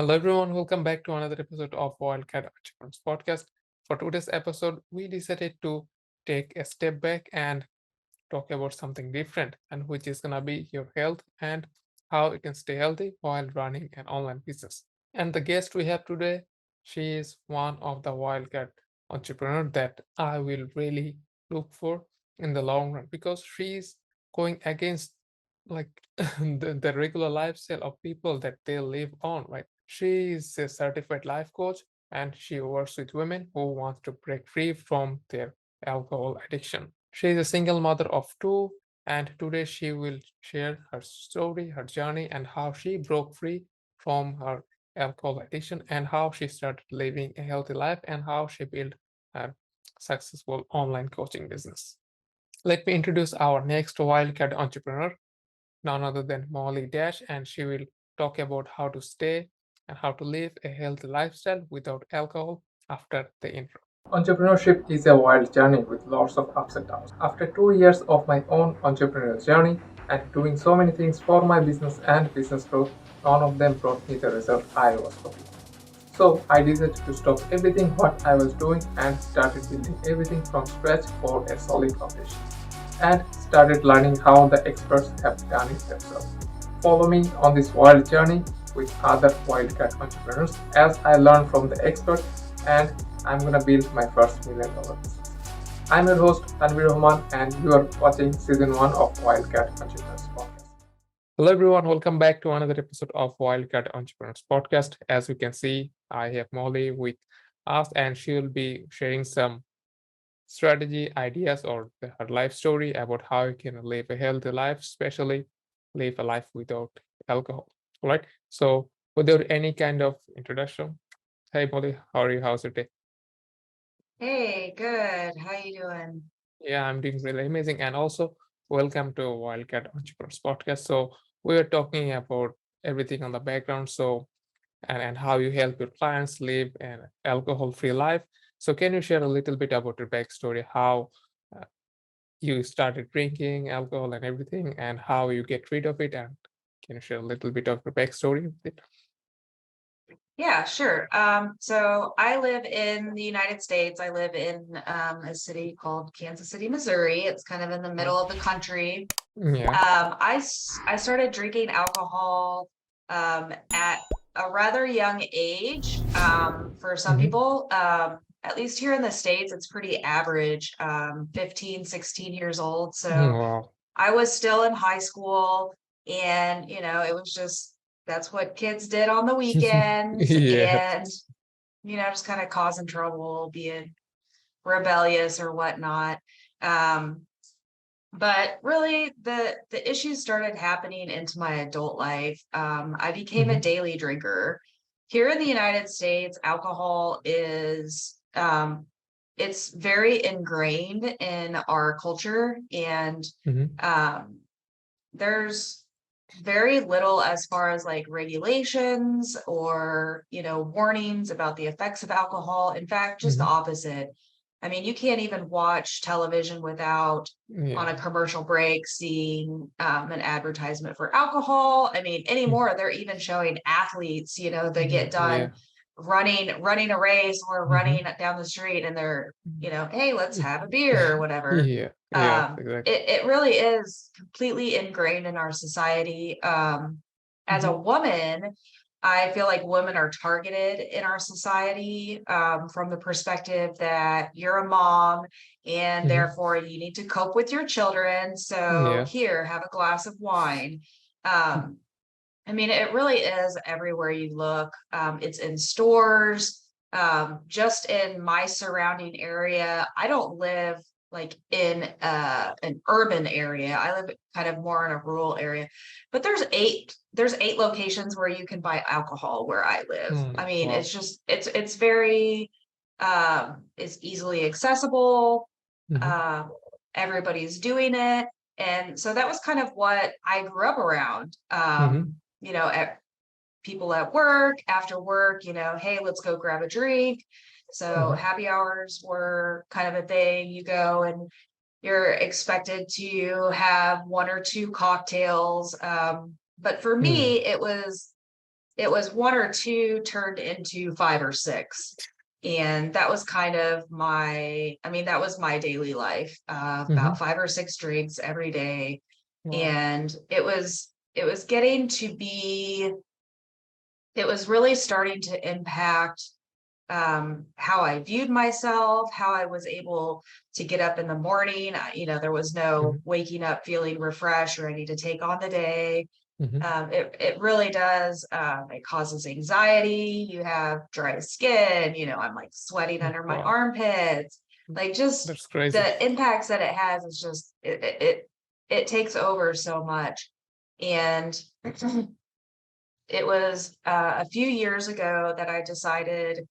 Hello, everyone. Welcome back to another episode of Wildcat Achievements Podcast. For today's episode, we decided to take a step back and talk about something different, and which is going to be your health and how you can stay healthy while running an online business. And the guest we have today, she is one of the Wildcat entrepreneur that I will really look for in the long run because she is going against like the regular lifestyle of people that they live on, right? She is a certified life coach and she works with women who want to break free from their alcohol addiction. She is a single mother of two, and today she will share her story, her journey, and how she broke free from her alcohol addiction and how she started living a healthy life and how she built her successful online coaching business. Let me introduce our next wildcat entrepreneur, none other than Molly Dash, and she will talk about how to stay and how to live a healthy lifestyle without alcohol after the intro. Entrepreneurship is a wild journey with lots of ups and downs. After 2 years of my own entrepreneurial journey and doing so many things for my business and business growth, none of them brought me the result I was hoping. So I decided to stop everything what I was doing and started building everything from scratch for a solid foundation and started learning how the experts have done it themselves. Follow me on this wild journey with other wildcat entrepreneurs as I learn from the experts and I'm gonna build my first $1 million business. I'm your host Tanvir Rahman and you are watching season 1 of Wildcat Entrepreneurs Podcast. Hello everyone, welcome back to another episode of Wildcat Entrepreneurs Podcast. As you can see, I have Molly with us and she will be sharing some strategy, ideas, or her life story about how you can live a healthy life, especially live a life without alcohol. All right. So, without any kind of introduction, hey Molly, how are you? How's your day? Hey, good. How you doing? Yeah, I'm doing really amazing. And also, welcome to Wildcat Entrepreneurs Podcast. So, we are talking about everything on the background. So, and how you help your clients live an alcohol-free life. So, can you share a little bit about your backstory? How uh, you started drinking alcohol and everything, and how you get rid of it, and can you share a little bit of your backstory with it? Yeah, sure. So I live in the United States. I live in a city called Kansas City, Missouri. It's kind of in the Right. middle of the country. Yeah. I started drinking alcohol at a rather young age. For some Hmm. people, at least here in the States, it's pretty average, 15, 16 years old. So Wow. I was still in high school and, it was just that's what kids did on the weekends Yeah. and, just kind of causing trouble, being rebellious or whatnot. Um, but really the issues started happening into my adult life. I became a Hmm. daily drinker. Here in the United States, alcohol is it's very ingrained in our culture and Hmm. um there's very little as far as like regulations or warnings about the effects of alcohol. In fact, just the Hmm. opposite. I mean, you can't even watch television without on a Yeah. commercial break seeing an advertisement for alcohol. I mean, anymore they're even showing athletes, they get done Yeah. running a race or Hmm. running down the street and they're, hey, let's have a beer or whatever. Yeah. Yeah. Exactly. It really is completely ingrained in our society. As a Hmm. woman, I feel like women are targeted in our society from the perspective that you're a mom and Hmm. therefore you need to cope with your children. So Yeah. here, have a glass of wine. Um, I mean, it really is everywhere you look. It's in stores, just in my surrounding area. I don't live like in an urban area. I live kind of more in a rural area. But there's eight locations where you can buy alcohol where I live. I mean, Wow. it's just it's very it's easily accessible. Hmm. Um, Everybody's doing it. And so that was kind of what I grew up around. Hmm. At people at work, after work, hey, let's go grab a drink. So Hmm. happy hours were kind of a thing. You go and you're expected to have one or two cocktails. But for Hmm. me, it was one or two turned into five or six. And that was kind of that was my daily life, Mm-hmm. about five or six drinks every day. Wow. And it was getting to be, it was really starting to impact how I viewed myself, how I was able to get up in the morning. There was no Mm-hmm. waking up feeling refreshed, ready to take on the day. Mm-hmm. It really does. It causes anxiety. You have dry skin. I'm like sweating under my Wow. armpits. Like, just That's crazy. the impacts that it has is just it takes over so much. And it was a few years ago that I decided,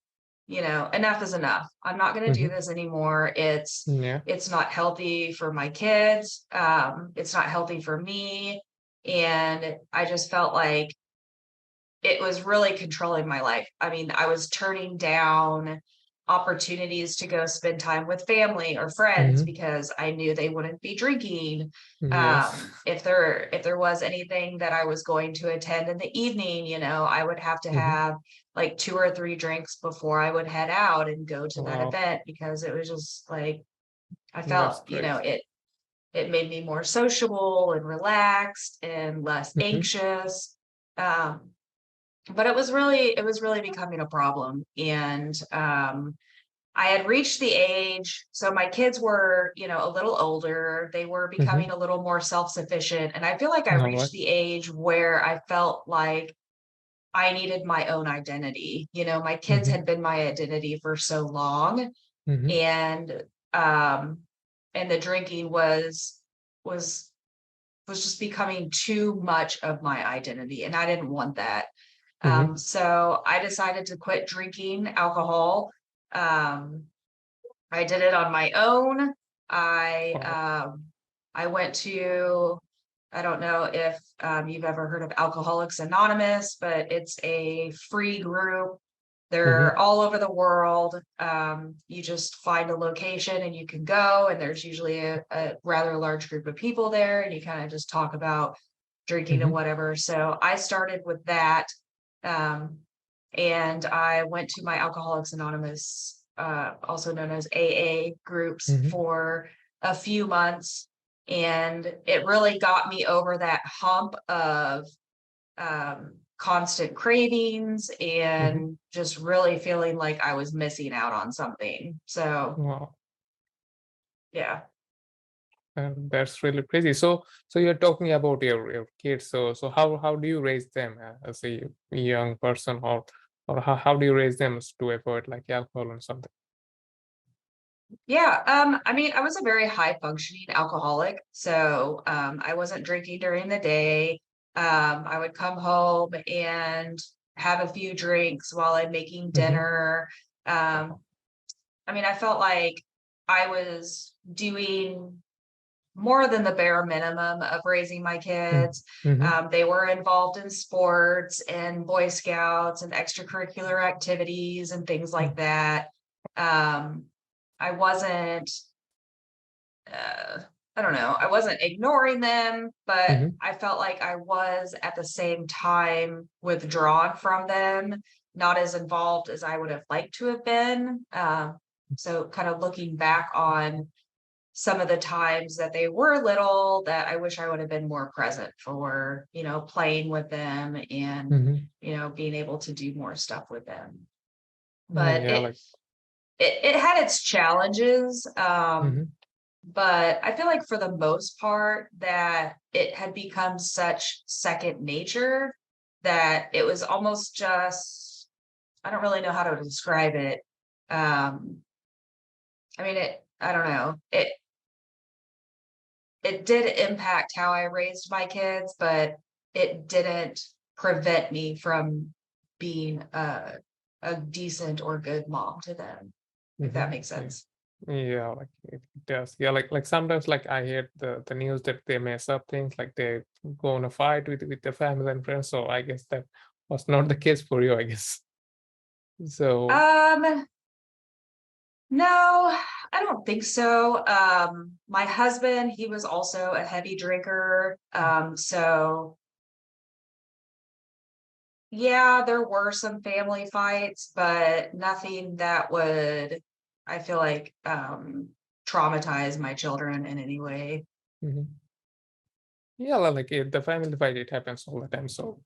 enough is enough. I'm not going to do Mm-hmm. this anymore. Yeah. It's not healthy for my kids. It's not healthy for me. And I just felt like it was really controlling my life. I mean, I was turning down opportunities to go spend time with family or friends Mm-hmm. because I knew they wouldn't be drinking. Yes. If there was anything that I was going to attend in the evening, I would have to Mm-hmm. have like two or three drinks before I would head out and go to that Wow. event, because it was just like I That's felt, crazy. it made me more sociable and relaxed and less Mm-hmm. anxious. Um, but it was really becoming a problem. And I had reached the age, so my kids were, a little older, they were Mm-hmm. becoming a little more self-sufficient, and I feel like I All right. reached the age where I felt like I needed my own identity. My kids Mm-hmm. had been my identity for so long, Mm-hmm. and um and the drinking was was just becoming too much of my identity, and I didn't want that. Mm-hmm. So I decided to quit drinking alcohol. Um, I did it on my own. I Wow. I went to, I don't know if you've ever heard of Alcoholics Anonymous, but it's a free group. Mm-hmm. They're all over the world. You just find a location and you can go, and there's usually a rather large group of people there, and you kind of just talk about drinking and Mm-hmm. whatever. So I started with that. Um, and I went to my Alcoholics Anonymous, also known as AA groups, Mm-hmm. for a few months. And it really got me over that hump of constant cravings Mm-hmm. and just really feeling like I was missing out on something. So, Wow. yeah. That's really crazy. So you're talking about your kids. So how do you raise them as a young person, or how do you raise them to avoid like alcohol and something? Yeah, I was a very high functioning alcoholic, so I wasn't drinking during the day. I would come home and have a few drinks while I'm making Mm-hmm. dinner. Um, I felt like I was doing more than the bare minimum of raising my kids. Mm-hmm. They were involved in sports and Boy Scouts and extracurricular activities and things like that. Um, I wasn't, I don't know, I wasn't ignoring them, but Mm-hmm. I felt like I was at the same time withdrawn from them, not as involved as I would have liked to have been. So kind of looking back on some of the times that they were little, that I wish I would have been more present for, playing with them and, Mm-hmm. being able to do more stuff with them. But Yeah, like. it had its challenges. Mm-hmm. But I feel like for the most part that it had become such second nature that it was almost just, I don't really know how to describe it. Um, I don't know. It did impact how I raised my kids, but it didn't prevent me from being a decent or good mom to them, if that Mm-hmm. makes Yeah. sense. Yeah, like it does. Yeah, like sometimes like I hear the news that they mess up things, like they go in a fight with their family and friends. So I guess that was not the case for you, I guess. So. Um, no, I don't think so. My husband, he was also a heavy drinker. So Yeah, there were some family fights, but nothing that would, I feel like, traumatize my children in any way. Mhm. Yeah, like the family fight, it happens all the time. So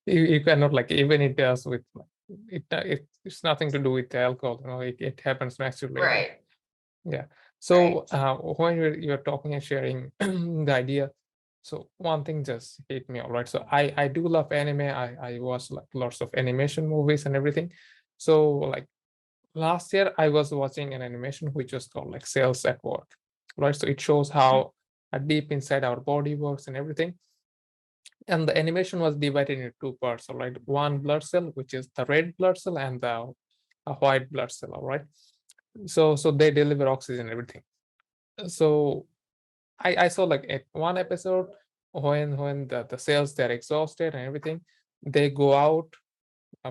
you cannot like even it does with like, it's nothing to do with the alcohol. It happens naturally, right? Right, Yeah. right. So when you're talking and sharing the idea, so one thing just hit me, all right. So I do love anime. I watch like lots of animation movies and everything. So like last year I was watching an animation which was called like Cells at Work, right? So it shows Mhm. how deep inside our body works and everything. And the animation was divided into two parts, all right? One blood cell, which is the red blood cell, and the white blood cell, all right? So they deliver oxygen and everything. So I saw like at one episode when the cells they're exhausted and everything, they go out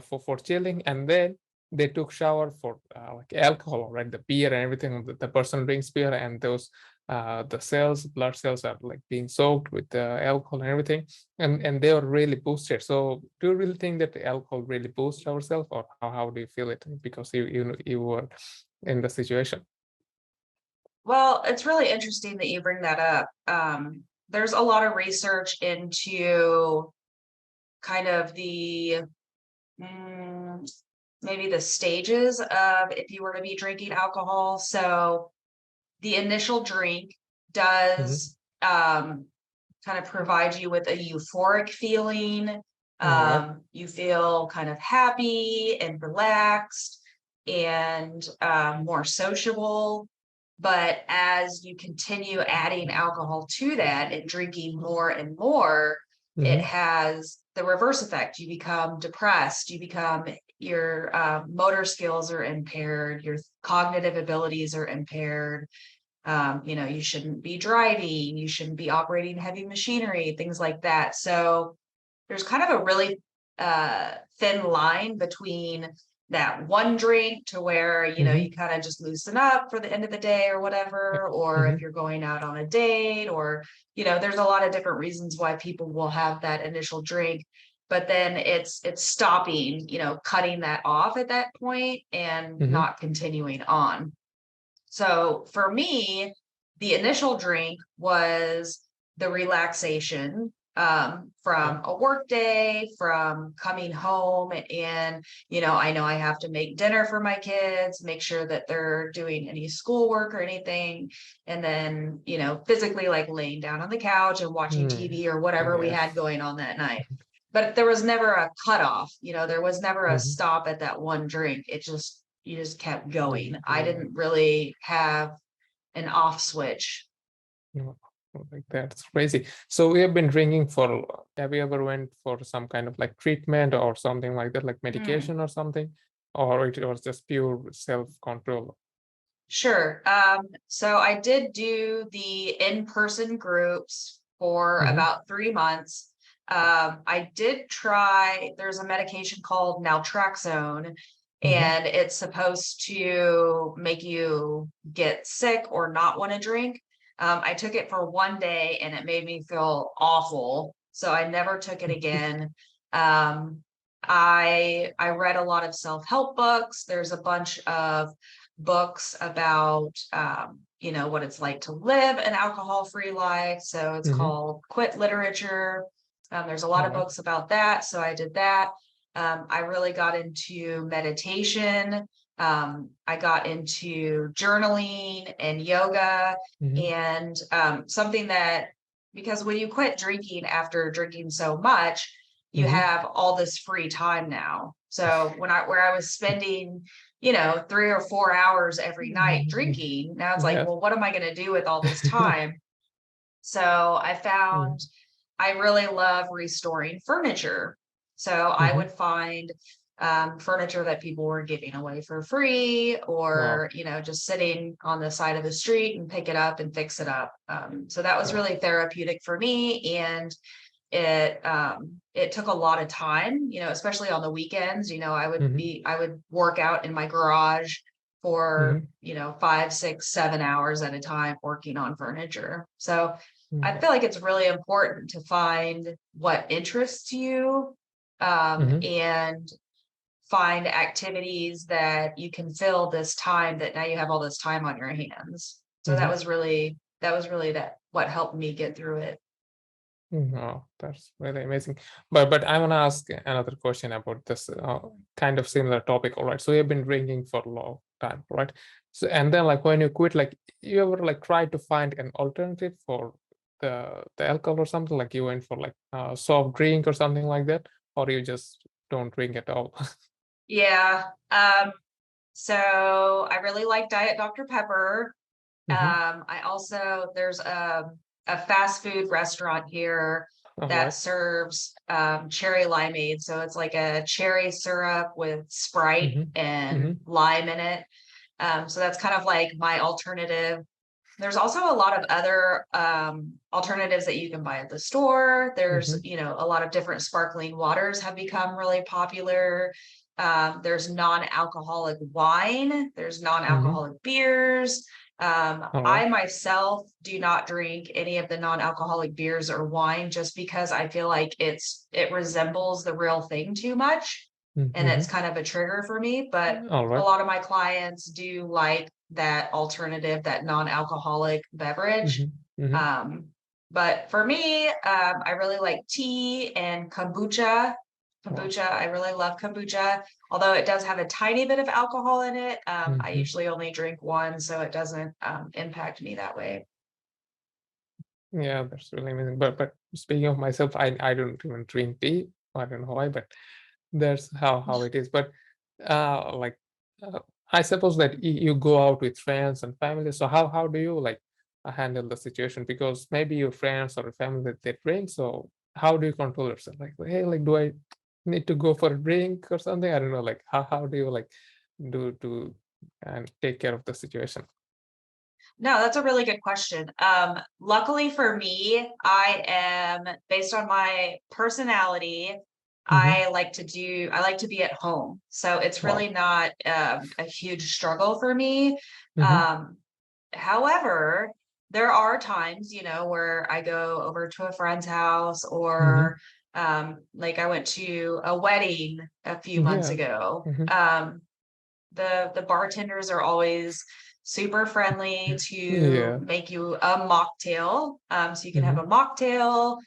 for chilling, and then they took shower for like alcohol, right? The beer and everything. The person drinks beer, and those the cells, blood cells are like being soaked with the alcohol and everything, and they are really boosted. So, do you really think that the alcohol really boosts ourselves, or how do you feel it? Because you were in the situation. Well, it's really interesting that you bring that up. There's a lot of research into kind of the mm, maybe the stages of if you were to be drinking alcohol. So the initial drink Hmm. does kind of provide you with a euphoric feeling. All right. You feel kind of happy and relaxed and more sociable. But as you continue adding alcohol to that and drinking more and more, it Hmm. has the reverse effect. You become depressed, you become your motor skills are impaired, your cognitive abilities are impaired. You shouldn't be driving, you shouldn't be operating heavy machinery, things like that. So there's kind of a really thin line between that one drink to where Hmm. you kind of just loosen up for the end of the day or whatever, or if Hmm. you're going out on a date, or there's a lot of different reasons why people will have that initial drink, but then it's stopping, cutting that off at that point and Hmm. not continuing on. So for me, the initial drink was the relaxation Yeah. from a work day, from coming home, and I know I have to make dinner for my kids, make sure that they're doing any schoolwork or anything, and then physically like laying down on the couch and watching Mm. TV or whatever we Yeah. had going on that night. But there was never a cutoff, there was never a Hmm. stop at that one drink. It just you just kept going. I Yeah. didn't really have an off switch. No, like that's crazy. So we have been drinking for, have you ever went for some kind of like treatment or something like that, like Hmm. medication or something? Or it was just pure self-control? Sure. So I did do the in-person groups for Mm-hmm. about 3 months. I did try, there's a medication called naltrexone, Mm-hmm. and it's supposed to make you get sick or not want to drink. I took it for one day and it made me feel awful. So I never took it again. Um, I read a lot of self-help books. There's a bunch of books about what it's like to live an alcohol-free life. So it's Mm-hmm. called Quit Literature. There's a lot All of right. books about that. So I did that. I really got into meditation. I got into journaling and yoga, Mm-hmm. and something that, because when you quit drinking after drinking so much, you Mm-hmm. have all this free time now. So where I was spending 3 or 4 hours every night Mm-hmm. drinking. Now it's like, Yes. well, what am I going to do with all this time? So I Mm-hmm. found I really love restoring furniture. So I Mm-hmm. would find furniture that people were giving away for free, Wow. or, just sitting on the side of the street and pick it up and fix it up. So that was Wow. really therapeutic for me. And it took a lot of time, especially on the weekends. Mm-hmm. I would work out in my garage for Mm-hmm. 5, 6, 7 hours at a time working on furniture. So I Mm-hmm. feel like it's really important to find what interests you, and find activities that you can fill this time that now you have all this time on your hands. So that Mm-hmm. was really that what helped me get through it. Oh, that's really amazing. But I want to ask another question about this kind of similar topic. All right. So you've been drinking for a long time, right? So and then like when you quit, like you ever like try to find an alternative for the alcohol or something? Like you went for like a soft drink or something like that, or you just don't drink at all? Yeah. So I really like Diet Dr. Pepper. Mm-hmm. I also there's a fast food restaurant here All that right. serves cherry limeade. So it's like a cherry syrup with Sprite Mm-hmm. and Mm-hmm. lime in it. So that's kind of like my alternative. There's also a lot of other alternatives that you can buy at the store. There's, Mm-hmm. a lot of different sparkling waters have become really popular. There's non-alcoholic wine, there's Mm-hmm. non-alcoholic beers. All right. I myself do not drink any of the non-alcoholic beers or wine just because I feel like it resembles the real thing too much. And Mm-hmm. it's kind of a trigger for me. But All a right. lot of my clients do like that alternative, that non-alcoholic beverage. Mm-hmm. Mm-hmm. Um, but for me, I really like tea and kombucha. Wow. Kombucha, I really love kombucha, although it does have a tiny bit of alcohol in it. I Mm-hmm. usually only drink one, so it doesn't impact me that way. Yeah, that's really amazing. But speaking of myself, I don't even drink tea. I don't know why, but that's how it is. But like uh, I suppose that you go out with friends and family. So how do you like handle the situation? Because maybe your friends or family that they drink. So how do you control yourself? Like, hey, like do I need to go for a drink or something? I don't know. Like how do you like do to and take care of the situation? No, that's a really good question. Luckily for me, I am based on my personality. Mm-hmm. I like to be at home. So it's Wow. really not a huge struggle for me. Mm-hmm. Um, However, there are times, where I go over to a friend's house Mm-hmm. or like I went to a wedding a few months Yeah. ago. Mm-hmm. The bartenders are always super friendly to Yeah. make you a mocktail. So you can have Mhm. a mocktail.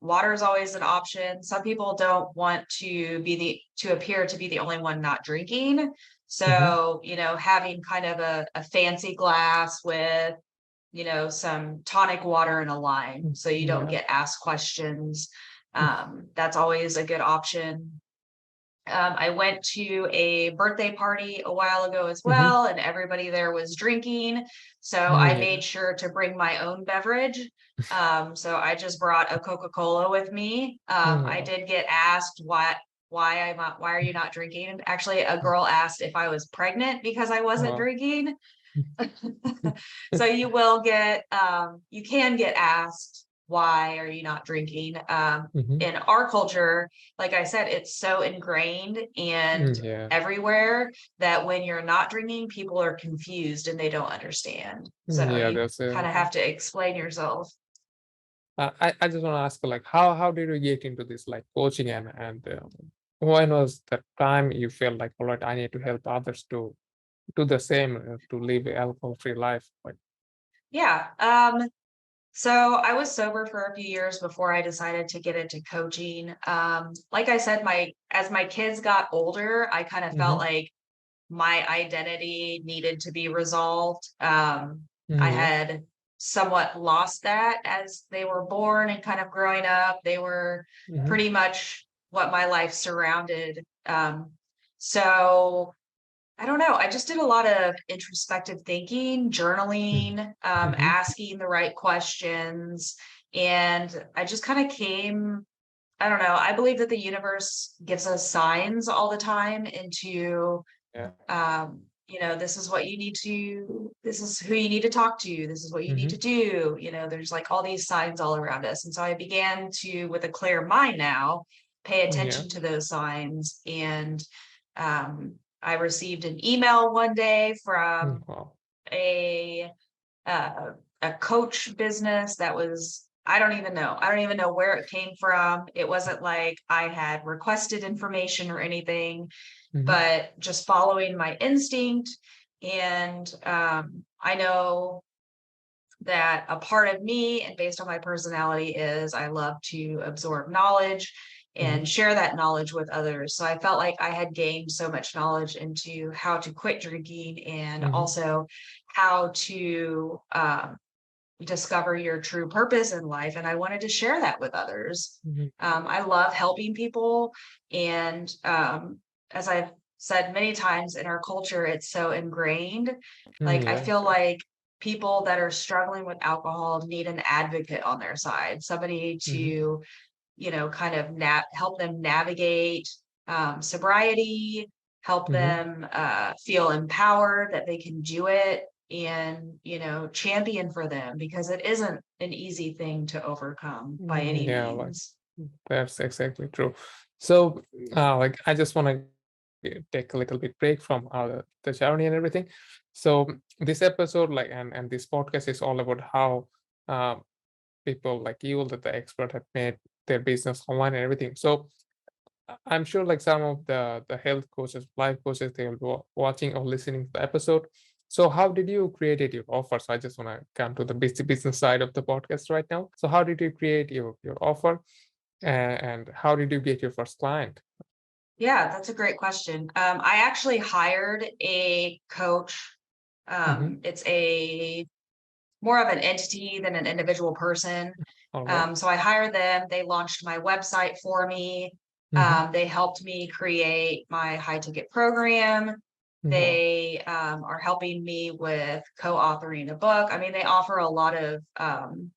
Water is always an option. Some people don't want to appear to be the only one not drinking. Mhm. So, having kind of a fancy glass with, some tonic water and a lime so you don't Yeah. get asked questions. Mm. That's always a good option. I went to a birthday party a while ago as Mhm. well, and everybody there was drinking. So Mm, I made yeah. sure to bring my own beverage. So I just brought a Coca-Cola with me. I Oh. did get asked why are you not drinking? And actually, a girl asked if I was pregnant because I wasn't Oh. drinking. So you can get asked, why are you not drinking? Mhm. In our culture, like I said, it's so ingrained and Yeah. everywhere that when you're not drinking, people are confused and they don't understand. So Yeah, you that's kind of have to explain yourself. I just want to ask like how did you get into this like coaching and when was the time you felt like all right I need to help others to do the same to live a alcohol free life like Yeah. So I was sober for a few years before I decided to get into coaching. Like I said, as my kids got older, I kind of felt mm-hmm. like my identity needed to be resolved. I Mm, yeah. had somewhat lost that as they were born and kind of growing up. They were Mm-hmm. pretty much what my life surrounded. So I don't know. I just did a lot of introspective thinking, journaling, Mm-hmm. asking the right questions. And I just kind of came, I don't know. I believe that the universe gives us signs all the time into, Yeah. this is this is who you need to talk to. This is what you need Mm-hmm. to do. There's like all these signs all around us. And so I began to, with a clear mind now, pay Yeah. attention to those signs. And I received an email one day Mm, from wow. a, uh, a coach business that was I don't even know. I don't even know where it came from. It wasn't like I had requested information or anything, Mhm, but just following my instinct. And I know that a part of me and based on my personality is I love to absorb knowledge and mhm, share that knowledge with others. So I felt like I had gained so much knowledge into how to quit drinking and mhm, also how to discover your true purpose in life. And I wanted to share that with others. mhm. I love helping people. And as I've said many times in our culture, it's so ingrained. Like, I Yeah, feel exactly. like people that are struggling with alcohol need an advocate on their side, somebody Mhm, to, kind of help them navigate sobriety, help mhm. them feel empowered that they can do it, and champion for them because it isn't an easy thing to overcome by any Yeah, like means. that's exactly true. So, like I just want to take a little bit break from the journey and everything. So this episode, like, and this podcast is all about how uh, people like you, that the expert, have made their business online and everything. So I'm sure like some of the health coaches, life coaches, they will be watching or listening to the episode. So how did you create your offer? So I just want to come to the business side of the podcast right now. So how did you create your offer, and how did you get your first client? Yeah, that's a great question. I actually hired a coach. Mm-hmm. It's a more of an entity than an individual person. All right. So I hired them. They launched my website for me. Mm-hmm. They helped me create my high ticket program. Wow. They are helping me with co-authoring a book. I mean, they offer a lot of Done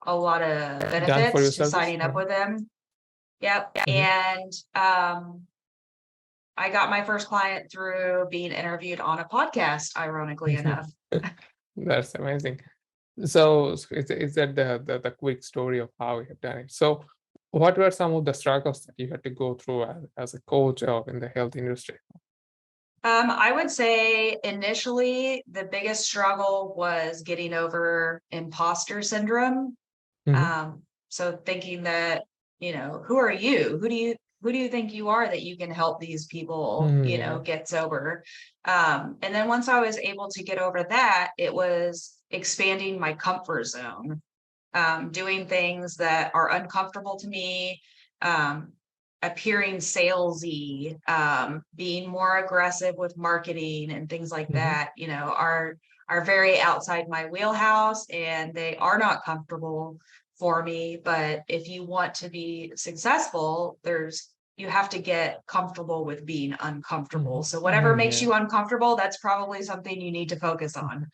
for your benefits to service. signing up Uh-huh. with them. Yep. Mm-hmm. And I got my first client through being interviewed on a podcast, ironically enough. That's amazing. So is that the quick story of how you have done it? So what were some of the struggles that you had to go through as a coach or in the health industry? I would say initially the biggest struggle was getting over imposter syndrome. Hmm. So thinking that, who are you? Who do you think you are that you can help these people, Yeah. get sober? And then once I was able to get over that, it was expanding my comfort zone, doing things that are uncomfortable to me, um, appearing salesy, being more aggressive with marketing and things like Hmm. that, are very outside my wheelhouse and they are not comfortable for me. But if you want to be successful, you have to get comfortable with being uncomfortable. Hmm. So whatever makes Yeah. you uncomfortable, that's probably something you need to focus on.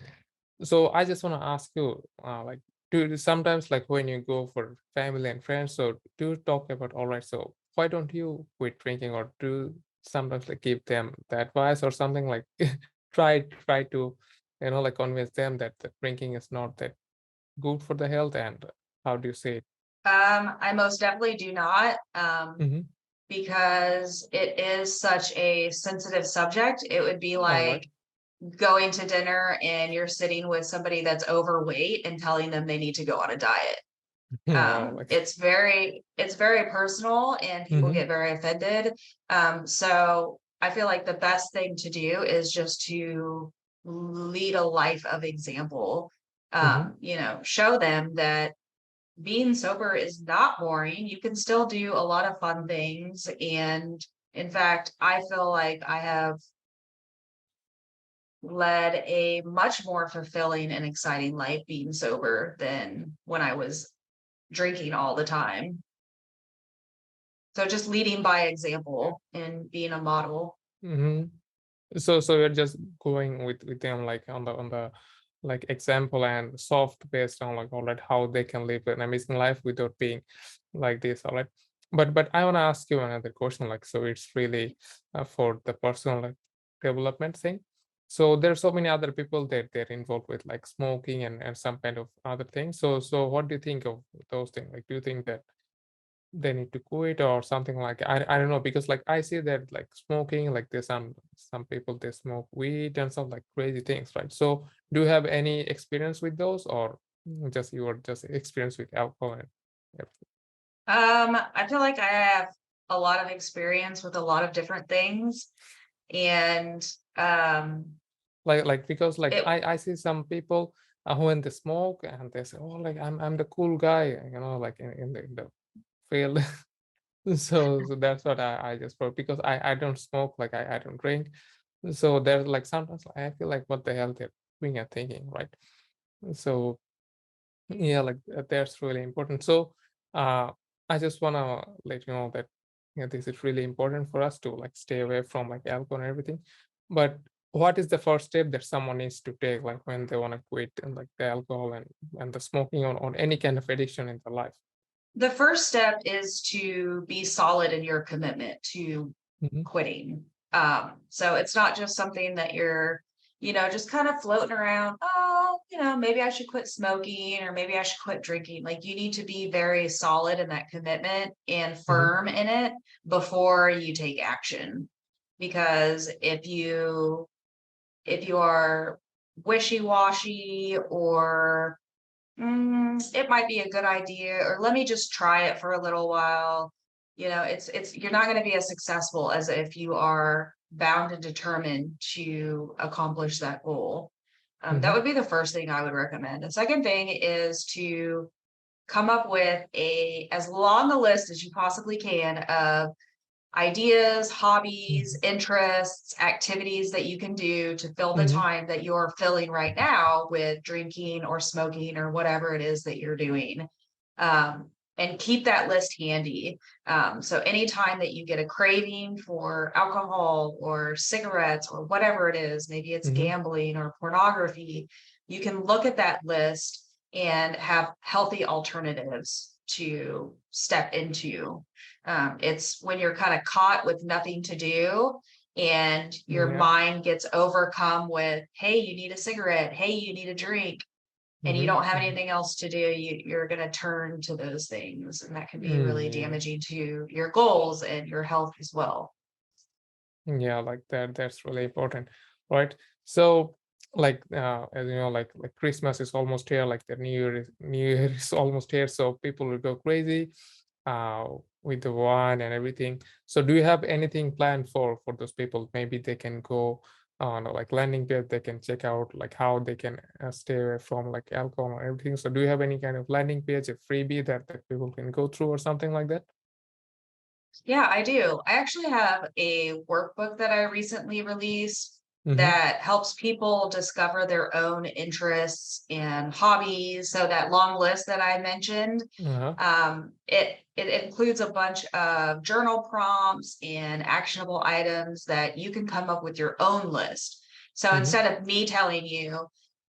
So I just want to ask you, like, do sometimes like when you go for family and friends, so do you talk about, all right, so why don't you quit drinking, or do sometimes like give them the advice or something like try to like convince them that the drinking is not that good for the health, and how do you say it? I most definitely do not. Mm-hmm. Because it is such a sensitive subject. It would be All right. like going to dinner and you're sitting with somebody that's overweight and telling them they need to go on a diet. Well, like. It's very personal and people Mm-hmm. get very offended. So I feel like the best thing to do is just to lead a life of example. Mm-hmm. Show them that being sober is not boring. You can still do a lot of fun things. And in fact, I feel like I have led a much more fulfilling and exciting life being sober than when I was drinking all the time. So just leading by example and being a model. Mm-hmm. So you're just going with them like on the like example and soft based on like all right how they can live an amazing life without being like this, all right. But I want to ask you another question, like, so it's really for the personal like development thing. So there's so many other people that they're involved with like smoking and some kind of other things. So what do you think of those things? Like, do you think that they need to quit or something? Like, I don't know, because like I see that like smoking, like there's some people, they smoke weed and some like crazy things, right? So do you have any experience with those, or Just your just experience with alcohol and everything. I feel like I have a lot of experience with a lot of different things, and Like because like it I see some people when they smoke and they say, oh, like I'm the cool guy, like in the field. So that's what I just wrote because I don't smoke, like I don't drink. So there's like sometimes I feel like what the hell they're doing and thinking, right? So yeah, like that's really important. So uh I just wanna let you know that this is really important for us to like stay away from like alcohol and everything. But what is the first step that someone needs to take like when they want to quit and like the alcohol and the smoking on any kind of addiction in their life? the first step is to be solid in your commitment to Hmm. quitting. So it's not just something that you're, just kind of floating around. Oh, maybe I should quit smoking or maybe I should quit drinking. Like you need to be very solid in that commitment and Hmm. firm in it before you take action. Because if you are wishy-washy or it might be a good idea, or let me just try it for a little while. It's you're not going to be as successful as if you are bound and determined to accomplish that goal. That Hmm. would be the first thing I would recommend. The second thing is to come up with as long a list as you possibly can of ideas, hobbies, interests, activities that you can do to fill the Hmm. time that you're filling right now with drinking or smoking or whatever it is that you're doing. And keep that list handy. So anytime that you get a craving for alcohol or cigarettes or whatever it is, maybe it's Hmm. gambling or pornography, you can look at that list and have healthy alternatives to step into. It's when you're kind of caught with nothing to do and your Yeah. mind gets overcome with, hey, you need a cigarette, hey, you need a drink, and you Hmm. don't have Hmm. anything else to do, you're going to turn to those things. And that can be really Yeah. damaging to your goals and your health as well. Yeah, like that's really important, right? So like as you know, like Christmas is almost here, like the New Year is almost here, so people will go crazy uh with the wine and everything. So do you have anything planned for those people? Maybe they can go on like landing page, they can check out like how they can stay away from like alcohol and everything. So do you have any kind of landing page, a freebie that people can go through or something like that? Yeah, I do. I actually have a workbook that I recently released Mm-hmm. that helps people discover their own interests and hobbies. So that long list that I mentioned, Uh-huh. it includes a bunch of journal prompts and actionable items that you can come up with your own list. So Mm-hmm. instead of me telling you,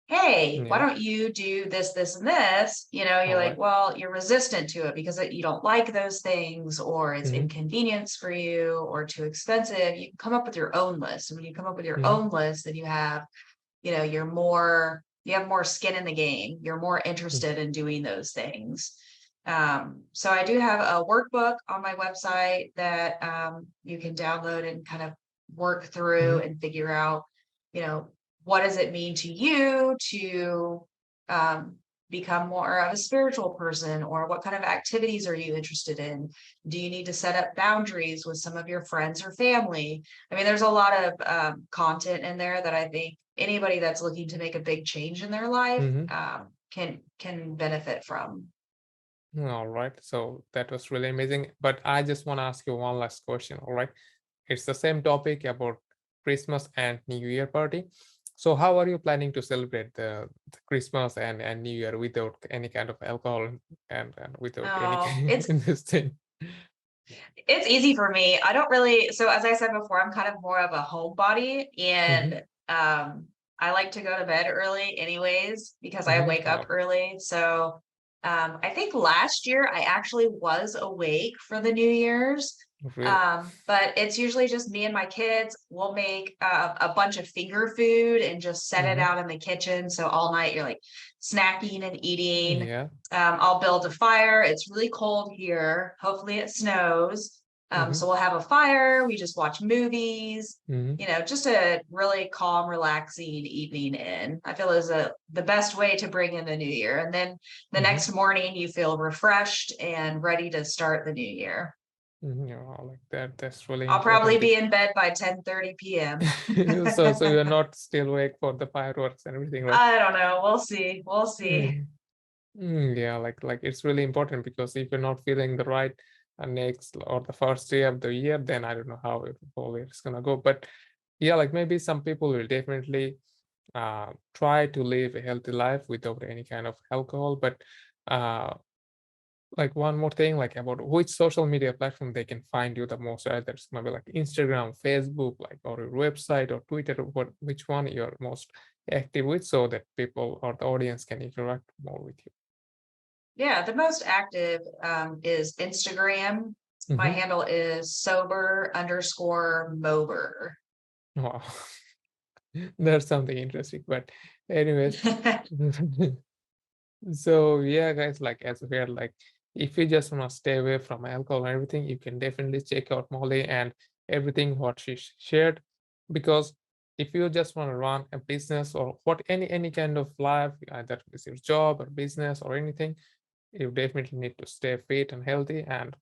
hey, why Yeah. don't you do this, this, and this? You're All like, right. well, you're resistant to it because you don't like those things, or it's Mm-hmm. inconvenience for you, or too expensive. You can come up with your own list. And when you come up with your Mm-hmm. own list, then you have more skin in the game. You're more interested in doing those things. So I do have a workbook on my website that you can download and kind of work through Mhm, and figure out, you know, what does it mean to you to um, become more of a spiritual person, or what kind of activities are you interested in? Do you need to set up boundaries with some of your friends or family? I mean, there's a lot of content in there that I think anybody that's looking to make a big change in their life mhm. can benefit from. All right. So that was really amazing. But I just want to ask you one last question. All right. It's the same topic about Christmas and New Year party. So how are you planning to celebrate the Christmas and New Year without any kind of alcohol and without any Oh, in this thing? it's easy for me. I don't really, so as I said before, I'm kind of more of a homebody, Mm-hmm. and I like to go to bed early anyways because I Mm-hmm. wake up early. So I think last year I actually was awake for the New Year's. Really? But it's usually just me and my kids. We'll make a bunch of finger food and just set it Mm-hmm. out in the kitchen. So all night you're like snacking and eating. Yeah. I'll build a fire. It's really cold here. Hopefully it snows. Mm-hmm. So we'll have a fire, we just watch movies, Mm-hmm. just a really calm, relaxing evening in. I feel is the best way to bring in the new year. And then the Mm-hmm. next morning you feel refreshed and ready to start the new year. Mm-hmm. Yeah, like that. That's really I'll probably important. be in bed by 10:30 p.m. So you're not still awake for the fireworks and everything, right? I don't know. We'll see. We'll see. Mm. Yeah, like it's really important because if you're not feeling the right next or the first day of the year, then I don't know how it's gonna go. But yeah, like maybe some people will definitely try to live a healthy life without any kind of alcohol. But uh, like one more thing, like about which social media platform they can find you the most, right? There's maybe like Instagram, Facebook, like or your website or Twitter, what which one you're most active with, so that people or the audience can interact more with Yeah, the most active is Instagram. you. My Hmm. handle is sober_mober. Wow, that's something interesting. But anyways, so yeah, guys, like as we had like if you just want to stay away from alcohol and everything, you can definitely check out Molly and everything what she shared. Because if you just want to run a business or what any kind of life, that is your job or business or anything, you definitely need to stay fit and healthy, and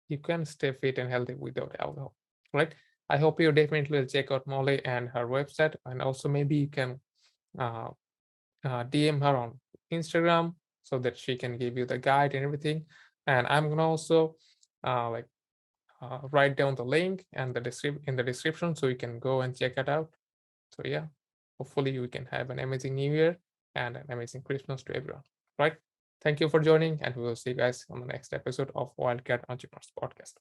you can stay fit and healthy without alcohol, right? I hope you definitely will check out Molly and her website, and also maybe you can uh, DM her on Instagram so that she can give you the guide and everything. And I'm gonna also like write down the link and the in the description so you can go and check it out. So yeah, hopefully we can have an amazing New Year and an amazing Christmas to everyone. Right? Thank you for joining, and we will see you guys on the next episode of Wildcat Entrepreneurs Podcast.